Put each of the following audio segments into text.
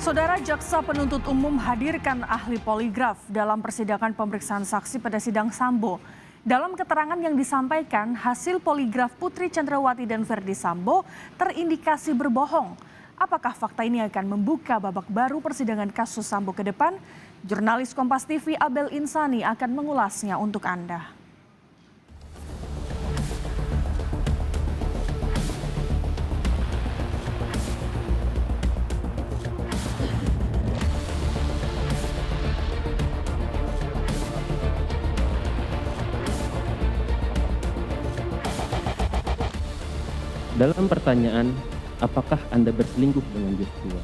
Saudara Jaksa Penuntut Umum hadirkan ahli poligraf dalam persidangan pemeriksaan saksi pada sidang Sambo. Dalam keterangan yang disampaikan, hasil poligraf Putri Chandrawati dan Verdi Sambo terindikasi berbohong. Apakah fakta ini akan membuka babak baru persidangan kasus Sambo ke depan? Jurnalis Kompas TV Abel Insani akan mengulasnya untuk Anda. Dalam pertanyaan, apakah Anda berselingkuh dengan Joshua?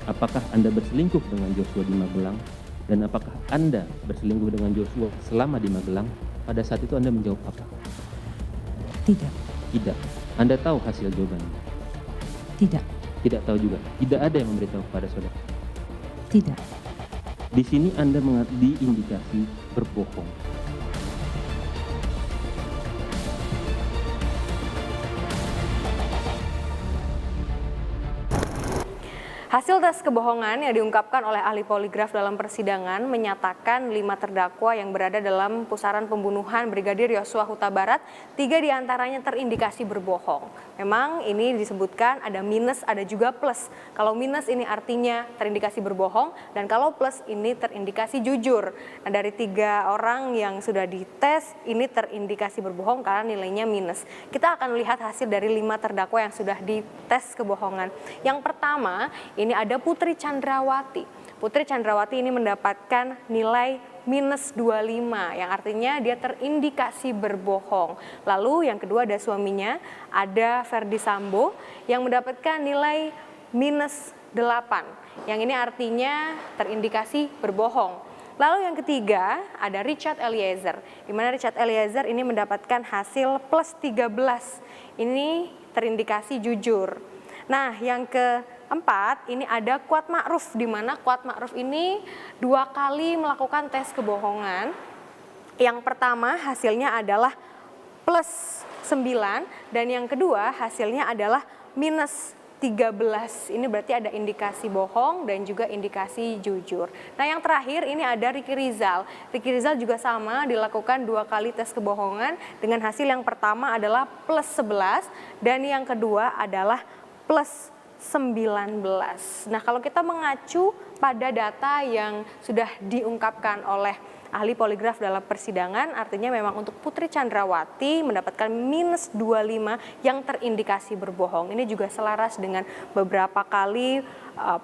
Apakah Anda berselingkuh dengan Joshua di Magelang? Dan apakah Anda berselingkuh dengan Joshua selama di Magelang? Pada saat itu Anda menjawab apa? Tidak. Tidak. Anda tahu hasil jawabannya? Tidak. Tidak tahu juga. Tidak ada yang memberitahu kepada saudara? Tidak. Di sini Anda diindikasi berbohong. Hasil tes kebohongan yang diungkapkan oleh ahli poligraf dalam persidangan menyatakan 5 terdakwa yang berada dalam pusaran pembunuhan Brigadir Yosua Huta Barat, 3 diantaranya terindikasi berbohong. Memang ini disebutkan ada minus, ada juga plus. Kalau minus ini artinya terindikasi berbohong, dan kalau plus ini terindikasi jujur. Nah, dari 3 orang yang sudah dites, ini terindikasi berbohong karena nilainya minus. Kita akan lihat hasil dari 5 terdakwa yang sudah dites kebohongan. Yang pertama, ini ada Putri Chandrawati. Putri Chandrawati ini mendapatkan nilai minus 25, yang artinya dia terindikasi berbohong. Lalu yang kedua ada suaminya, ada Verdi Sambo, yang mendapatkan nilai minus 8. Yang ini artinya terindikasi berbohong. Lalu yang ketiga ada Richard Eliezer, di mana Richard Eliezer ini mendapatkan hasil plus 13. Ini terindikasi jujur. Nah, yang keempat ini ada Kuat Ma'ruf, di mana Kuat Ma'ruf ini 2 kali melakukan tes kebohongan. Yang pertama hasilnya adalah plus 9 dan yang kedua hasilnya adalah minus 13. Ini berarti ada indikasi bohong dan juga indikasi jujur. Nah, yang terakhir ini ada Ricky Rizal. Ricky Rizal juga sama, dilakukan 2 kali tes kebohongan dengan hasil yang pertama adalah plus 11 dan yang kedua adalah plus 19. Nah, kalau kita mengacu pada data yang sudah diungkapkan oleh ahli poligraf dalam persidangan, artinya memang untuk Putri Chandrawati mendapatkan minus 25 yang terindikasi berbohong. Ini juga selaras dengan beberapa kali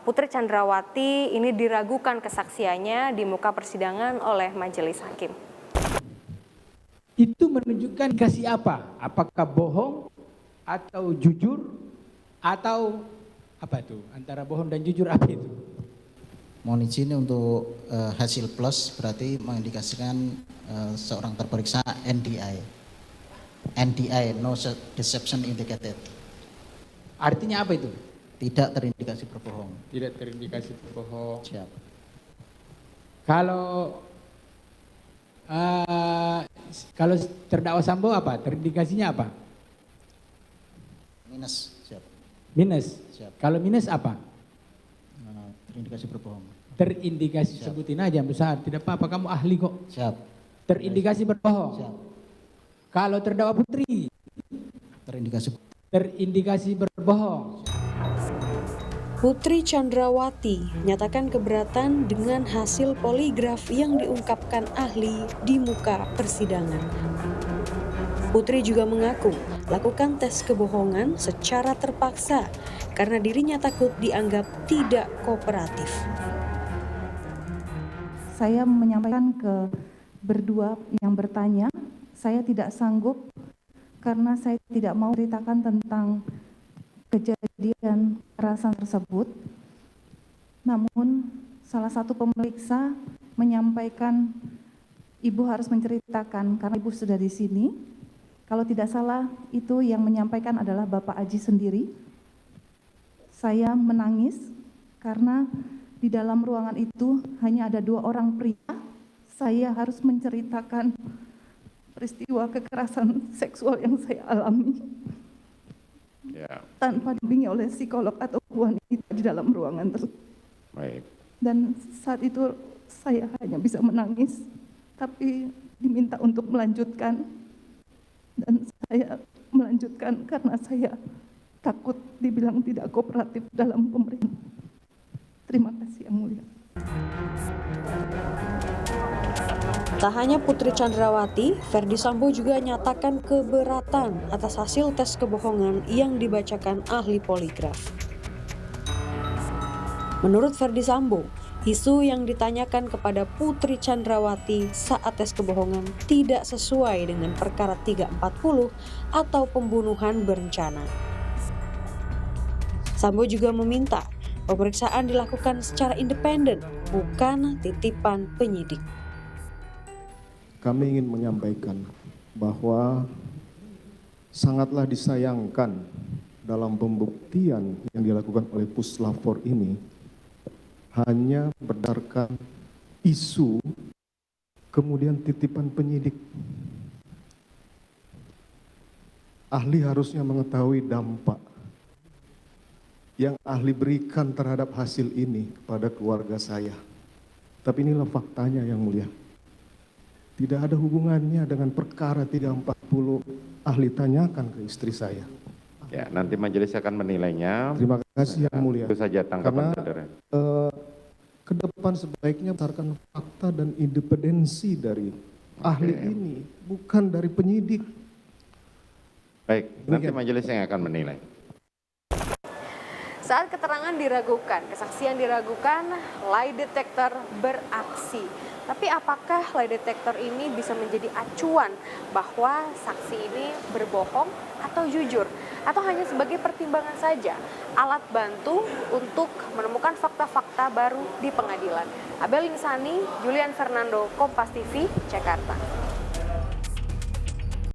Putri Chandrawati ini diragukan kesaksiannya di muka persidangan oleh majelis hakim. Itu menunjukkan indikasi apa? Apakah bohong atau jujur? Atau apa itu? Antara bohong dan jujur apa itu? Mohon izin untuk hasil plus berarti mengindikasikan seorang terperiksa NDI. NDI, no deception indicated. Artinya apa itu? Tidak terindikasi berbohong. Tidak terindikasi berbohong. Siap. Kalau terdakwa Sambo apa? Terindikasinya apa? Minus. Siap. Minus. Siap. Kalau minus apa? Terindikasi berbohong. Terindikasi. Siap. Sebutin aja besar. Tidak apa-apa, kamu ahli kok. Siap. Terindikasi berbohong. Siap. Kalau terdakwa Putri. Terindikasi berbohong. Putri Chandrawati nyatakan keberatan dengan hasil poligraf yang diungkapkan ahli di muka persidangan. Putri juga mengaku lakukan tes kebohongan secara terpaksa karena dirinya takut dianggap tidak kooperatif. Saya menyampaikan ke berdua yang bertanya, saya tidak sanggup karena saya tidak mau ceritakan tentang kejadian kekerasan tersebut. Namun salah satu pemeriksa menyampaikan ibu harus menceritakan karena ibu sudah di sini. Kalau tidak salah itu yang menyampaikan adalah Bapak Aji sendiri. Saya menangis karena di dalam ruangan itu hanya ada 2 orang pria. Saya harus menceritakan peristiwa kekerasan seksual yang saya alami. tanpa dibimbing oleh psikolog atau wanita di dalam ruangan tersebut. Baik. Dan saat itu saya hanya bisa menangis, tapi diminta untuk melanjutkan. Dan saya melanjutkan karena saya takut dibilang tidak kooperatif dalam pemerintahan. Terima kasih Yang Mulia. Tak hanya Putri Chandrawati, Ferdi Sambo juga nyatakan keberatan atas hasil tes kebohongan yang dibacakan ahli poligraf. Menurut Ferdi Sambo, isu yang ditanyakan kepada Putri Chandrawati saat tes kebohongan tidak sesuai dengan perkara 340 atau pembunuhan berencana. Sambo juga meminta pemeriksaan dilakukan secara independen, bukan titipan penyidik. Kami ingin menyampaikan bahwa sangatlah disayangkan dalam pembuktian yang dilakukan oleh Puslapor ini hanya berdasarkan isu kemudian titipan penyidik. Ahli harusnya mengetahui dampak yang ahli berikan terhadap hasil ini kepada keluarga saya. Tapi inilah faktanya Yang Mulia. Tidak ada hubungannya dengan perkara 340 ahli tanyakan ke istri saya. Ya, nanti majelis akan menilainya. Terima kasih Yang Mulia. Itu saja tanggapan saudara. Ke depan sebaiknya berdasarkan fakta dan independensi dari ahli ini, bukan dari penyidik. Baik, nanti majelis yang akan menilai. Saat keterangan diragukan, kesaksian diragukan, lie detector beraksi. Tapi apakah lie detector ini bisa menjadi acuan bahwa saksi ini berbohong atau jujur? Atau hanya sebagai pertimbangan saja, alat bantu untuk menemukan fakta-fakta baru di pengadilan? Abel Insani, Julian Fernando, Kompas TV, Jakarta.